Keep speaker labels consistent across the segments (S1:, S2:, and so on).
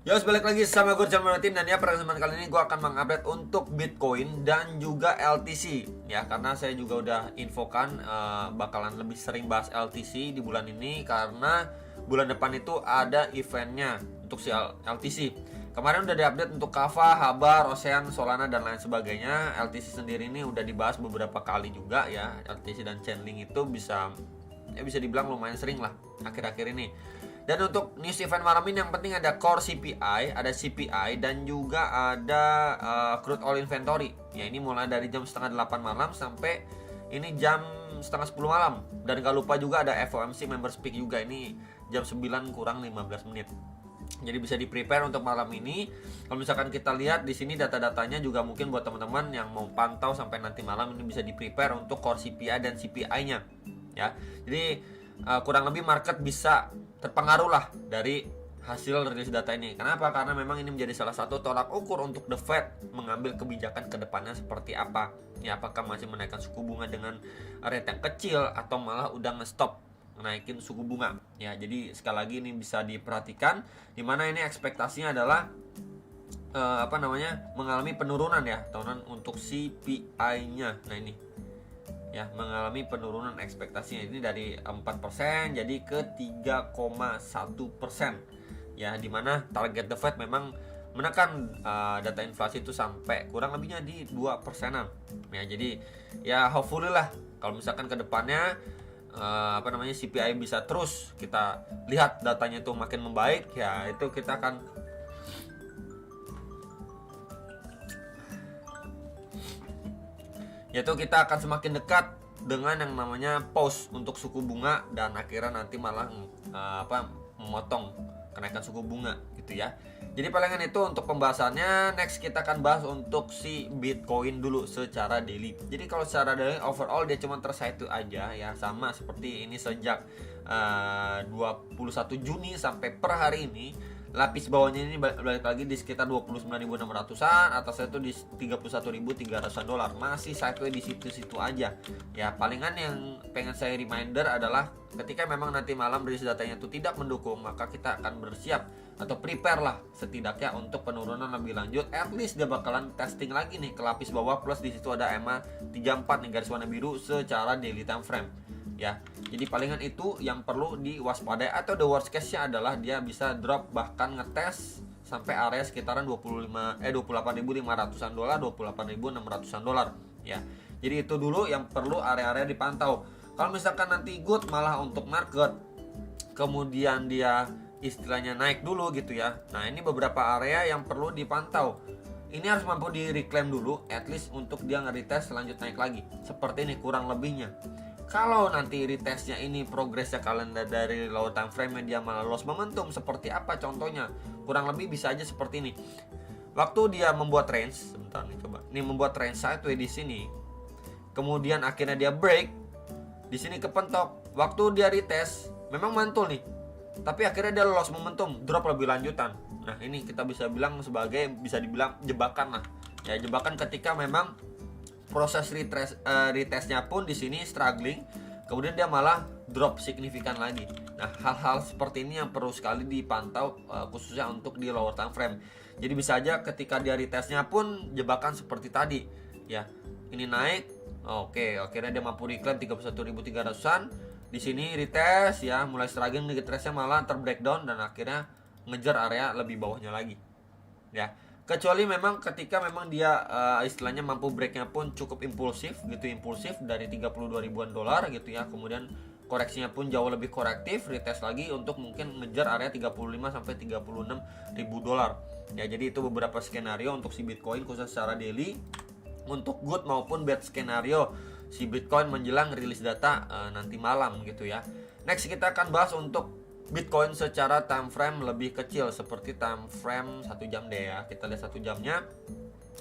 S1: Yo, balik lagi sama gue Chan Martin. Dan ya, pada kesempatan kali ini gue akan mengupdate untuk Bitcoin dan juga LTC. Ya, karena saya juga udah infokan bakalan lebih sering bahas LTC di bulan ini, karena bulan depan itu ada eventnya untuk si LTC. Kemarin udah diupdate untuk Kava, Habar, Ocean, Solana, dan lain sebagainya. LTC sendiri ini udah dibahas beberapa kali juga ya. LTC dan Chainlink itu bisa dibilang lumayan sering lah akhir-akhir ini. Dan untuk news event malam ini yang penting ada core CPI, ada CPI, dan juga ada crude oil inventory. Ya, ini mulai dari jam setengah 8 malam sampai ini jam setengah 10 malam. Dan gak lupa juga ada FOMC member speak juga, ini jam 9 kurang 15 menit. Jadi bisa di-prepare untuk malam ini. Kalau misalkan kita lihat di sini data-datanya juga mungkin buat teman-teman yang mau pantau sampai nanti malam ini bisa di-prepare untuk core CPI dan CPI-nya. Ya. Jadi kurang lebih market bisa terpengaruh lah dari hasil rilis data ini. Kenapa? Karena memang ini menjadi salah satu tolak ukur untuk The Fed mengambil kebijakan ke depannya seperti apa. Ya, apakah masih menaikkan suku bunga dengan rate yang kecil atau malah udah nge-stop naikin suku bunga. Ya, jadi sekali lagi ini bisa diperhatikan, dimana ini ekspektasinya adalah mengalami penurunan ya tahunan untuk CPI-nya. Nah, ini ya, mengalami penurunan ekspektasinya ini dari 4% jadi ke 3,1%. Ya, dimana target The Fed memang menekan data inflasi itu sampai kurang lebihnya di 2%-an. Ya, jadi ya hopefully lah kalau misalkan ke depannya CPI bisa terus kita lihat datanya itu makin membaik, ya itu kita akan semakin dekat dengan yang namanya pause untuk suku bunga, dan akhirnya nanti malah memotong kenaikan suku bunga gitu ya. Jadi palingan itu untuk pembahasannya. Next kita akan bahas untuk si Bitcoin dulu secara daily. Jadi kalau secara daily overall dia cuma tersatu aja ya, sama seperti ini sejak 21 Juni sampai per hari ini. Lapis bawahnya ini balik lagi di sekitar 29.600-an, atasnya itu di 31.300-an dolar. Masih sideways di situ-situ aja. Ya, palingan yang pengen saya reminder adalah ketika memang nanti malam rilis datanya itu tidak mendukung, maka kita akan bersiap atau prepare lah setidaknya untuk penurunan lebih lanjut. At least dia bakalan testing lagi nih ke lapis bawah, plus di situ ada EMA 34 nih garis warna biru secara daily time frame. Ya, jadi palingan itu yang perlu diwaspadai, atau the worst case-nya adalah dia bisa drop bahkan ngetes sampai area sekitaran 28.500-an dolar, 28.600-an dolar ya. Jadi itu dulu yang perlu area-area dipantau. Kalau misalkan nanti good malah untuk market kemudian dia istilahnya naik dulu gitu ya. Nah, ini beberapa area yang perlu dipantau. Ini harus mampu di reclaim dulu at least untuk dia nge-retest selanjut naik lagi. Seperti ini kurang lebihnya. Kalau nanti retestnya ini progresnya kalian dari lower time frame dia malah loss momentum, seperti apa contohnya? Kurang lebih bisa aja seperti ini. Waktu dia membuat range, sebentar nih coba. Nih membuat range sideways di sini. Kemudian akhirnya dia break. Di sini kepentok. Waktu dia retest memang mantul nih. Tapi akhirnya dia loss momentum, drop lebih lanjutan. Nah, ini kita bisa bilang sebagai bisa dibilang jebakan lah. Ya, jebakan ketika memang proses retestnya pun di sini struggling, kemudian dia malah drop signifikan lagi. Nah, hal-hal seperti ini yang perlu sekali dipantau khususnya untuk di lower time frame. Jadi bisa aja ketika dia retestnya pun jebakan seperti tadi ya. Ini naik, oke, akhirnya dia mampu reclaim 31.300-an. Di sini retest ya, mulai struggling, retestnya malah terbreakdown dan akhirnya ngejar area lebih bawahnya lagi. Ya. Kecuali memang ketika memang dia istilahnya mampu breaknya pun cukup impulsif dari 32 ribuan dolar gitu ya. Kemudian koreksinya pun jauh lebih korektif, retest lagi untuk mungkin ngejar area 35 sampai 36 ribu dolar. Ya, jadi itu beberapa skenario untuk si Bitcoin khusus secara daily. Untuk good maupun bad skenario si Bitcoin menjelang rilis data nanti malam gitu ya. Next kita akan bahas untuk Bitcoin secara time frame lebih kecil, seperti time frame 1 jam deh ya. Kita lihat 1 jamnya.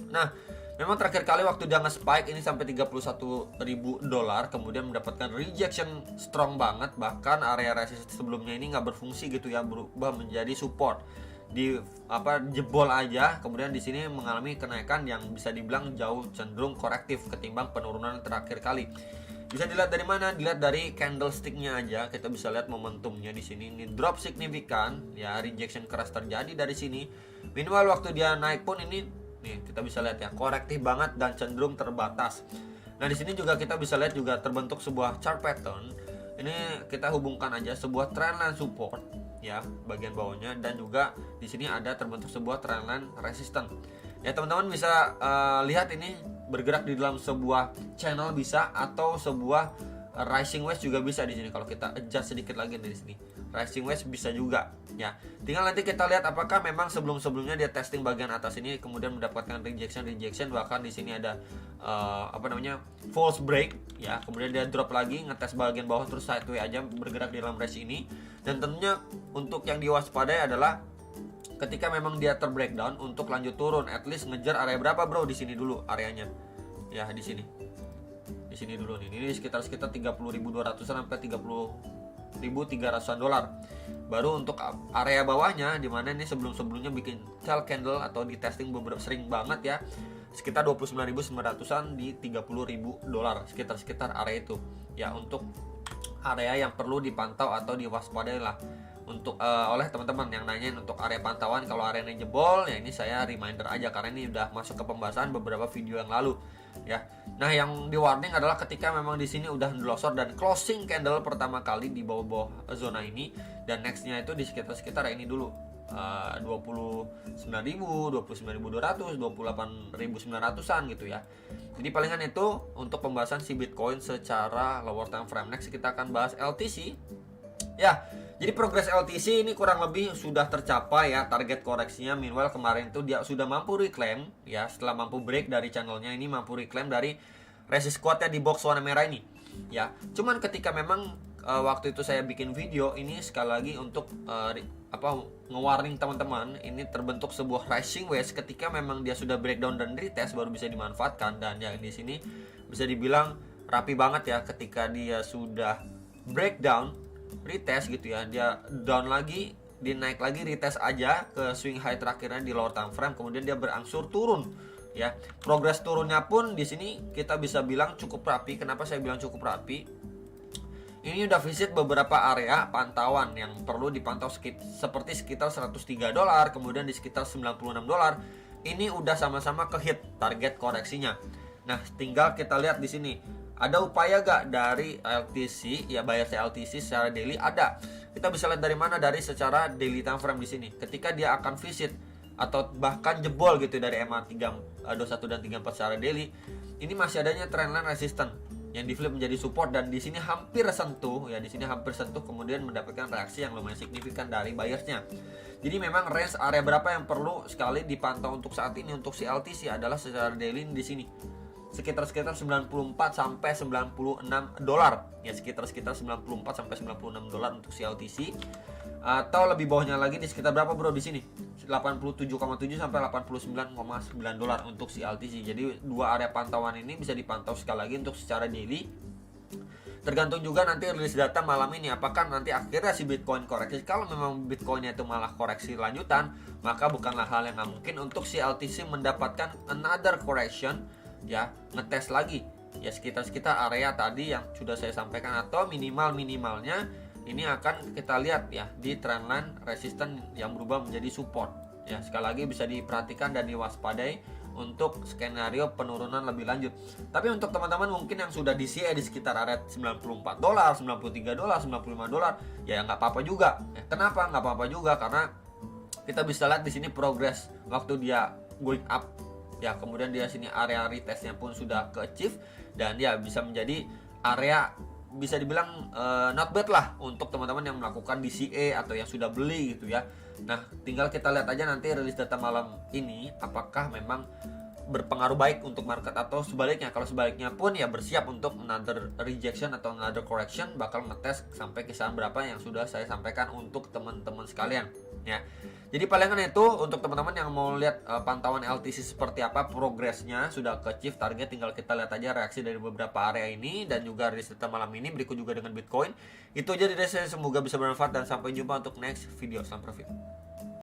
S1: Nah, memang terakhir kali waktu dia nge-spike ini sampai 31.000 dolar, kemudian mendapatkan rejection strong banget, bahkan area resistance sebelumnya ini nggak berfungsi gitu ya, berubah menjadi support. Jebol aja, kemudian di sini mengalami kenaikan yang bisa dibilang jauh cenderung korektif ketimbang penurunan terakhir kali. Bisa dilihat dari mana? Dilihat dari candlesticknya aja. Kita bisa lihat momentumnya di sini. Ini drop signifikan, ya, rejection keras terjadi dari sini. Minimal waktu dia naik pun ini, nih kita bisa lihat ya, korektif banget dan cenderung terbatas. Nah, di sini juga kita bisa lihat juga terbentuk sebuah chart pattern. Ini kita hubungkan aja sebuah trendline support, ya, bagian bawahnya, dan juga di sini ada terbentuk sebuah trendline resistance. Ya, teman-teman bisa lihat ini bergerak di dalam sebuah channel bisa, atau sebuah rising wedge juga bisa di sini. Kalau kita adjust sedikit lagi dari sini, rising wedge bisa juga, ya. Tinggal nanti kita lihat apakah memang sebelumnya dia testing bagian atas ini kemudian mendapatkan rejection, bahkan di sini ada false break, ya. Kemudian dia drop lagi, ngetes bagian bawah terus sideways aja bergerak di dalam range ini. Dan tentunya untuk yang diwaspadai adalah ketika memang dia terbreakdown untuk lanjut turun, at least ngejar area berapa, bro? Di sini dulu areanya. Ya, di sini. Di sini dulu nih. Ini sekitar 30.200-an sampai 30.300-an dolar. Baru untuk area bawahnya di mana ini sebelumnya bikin tail candle atau di testing beberapa sering banget, ya. Sekitar 29.900-an di 30.000 dolar, sekitar area itu. Ya, untuk area yang perlu dipantau atau diwaspadai lah. Untuk oleh teman-teman yang nanyain untuk area pantauan, kalau area ini jebol, ya ini saya reminder aja karena ini udah masuk ke pembahasan beberapa video yang lalu, ya. Nah, yang di warning adalah ketika memang di sini udah ngelosor dan closing candle pertama kali di bawah-bawah zona ini, dan nextnya itu di sekitar ini dulu, 29.000, 29.200, 28.900-an gitu, ya. Jadi palingan itu untuk pembahasan si Bitcoin secara lower time frame. Next kita akan bahas LTC. Ya, jadi progres LTC ini kurang lebih sudah tercapai, ya, target koreksinya. Meanwhile kemarin itu dia sudah mampu reclaim, ya, setelah mampu break dari channelnya ini, mampu reclaim dari resist squatnya di box warna merah ini, ya. Cuman ketika memang waktu itu saya bikin video ini sekali lagi untuk nge-warning teman-teman, ini terbentuk sebuah rising wedge. Ketika memang dia sudah breakdown dan retest baru bisa dimanfaatkan, dan ya di sini bisa dibilang rapi banget, ya, ketika dia sudah breakdown retest gitu, ya, dia down lagi, dia naik lagi, retest aja ke swing high terakhirnya di lower time frame, kemudian dia berangsur turun, ya. Progres turunnya pun di sini kita bisa bilang cukup rapi. Kenapa saya bilang cukup rapi? Ini udah visit beberapa area pantauan yang perlu dipantau seperti sekitar 103 dolar, kemudian di sekitar 96 dolar. Ini udah sama-sama ke hit target koreksinya. Nah, tinggal kita lihat di sini. Ada upaya gak dari LTC, ya, bayar LTC secara daily? Ada. Kita bisa lihat dari mana? Dari secara daily time frame di sini. Ketika dia akan visit atau bahkan jebol gitu dari EMA 321 dan 34 secara daily, ini masih adanya trendline resistance yang di flip menjadi support, dan di sini hampir sentuh, ya, di sini hampir sentuh, kemudian mendapatkan reaksi yang lumayan signifikan dari buyersnya. Jadi memang range area berapa yang perlu sekali dipantau untuk saat ini untuk si LTC adalah secara daily di sini. Sekitar 94 sampai 96 dolar, ya, sekitar 94 sampai 96 dolar untuk si LTC. Atau lebih bawahnya lagi di sekitar berapa, bro? Di sini 87,7 sampai 89,9 dolar untuk si LTC. Jadi dua area pantauan ini bisa dipantau sekali lagi untuk secara daily. Tergantung juga nanti rilis data malam ini, apakah nanti akhirnya si Bitcoin koreksi. Kalau memang Bitcoinnya itu malah koreksi lanjutan, maka bukanlah hal yang nggak mungkin untuk si LTC mendapatkan another correction, ya, ngetes lagi, ya, sekitar area tadi yang sudah saya sampaikan, atau minimalnya ini akan kita lihat, ya, di trendline resistance yang berubah menjadi support, ya. Sekali lagi bisa diperhatikan dan diwaspadai untuk skenario penurunan lebih lanjut. Tapi untuk teman-teman mungkin yang sudah DCA di sekitar area 94 dolar, 93 dolar, 95 dolar, ya nggak apa-apa juga. Kenapa nggak apa-apa juga? Karena kita bisa lihat di sini progres waktu dia going up, ya, kemudian dia sini area retestnya pun sudah ke achieve, dan ya bisa menjadi area bisa dibilang not bad lah untuk teman-teman yang melakukan DCA atau yang sudah beli gitu, ya. Nah, tinggal kita lihat aja nanti rilis data malam ini apakah memang berpengaruh baik untuk market atau sebaliknya. Kalau sebaliknya pun ya bersiap untuk another rejection atau another correction, bakal ngetes sampai kisaran berapa yang sudah saya sampaikan untuk teman-teman sekalian, ya. Jadi palingan itu untuk teman-teman yang mau lihat pantauan LTC seperti apa, progresnya sudah ke achieve target, tinggal kita lihat aja reaksi dari beberapa area ini dan juga rilis data malam ini. Berikut juga dengan Bitcoin. Itu aja dari saya, semoga bisa bermanfaat dan sampai jumpa untuk next video. Salam profit.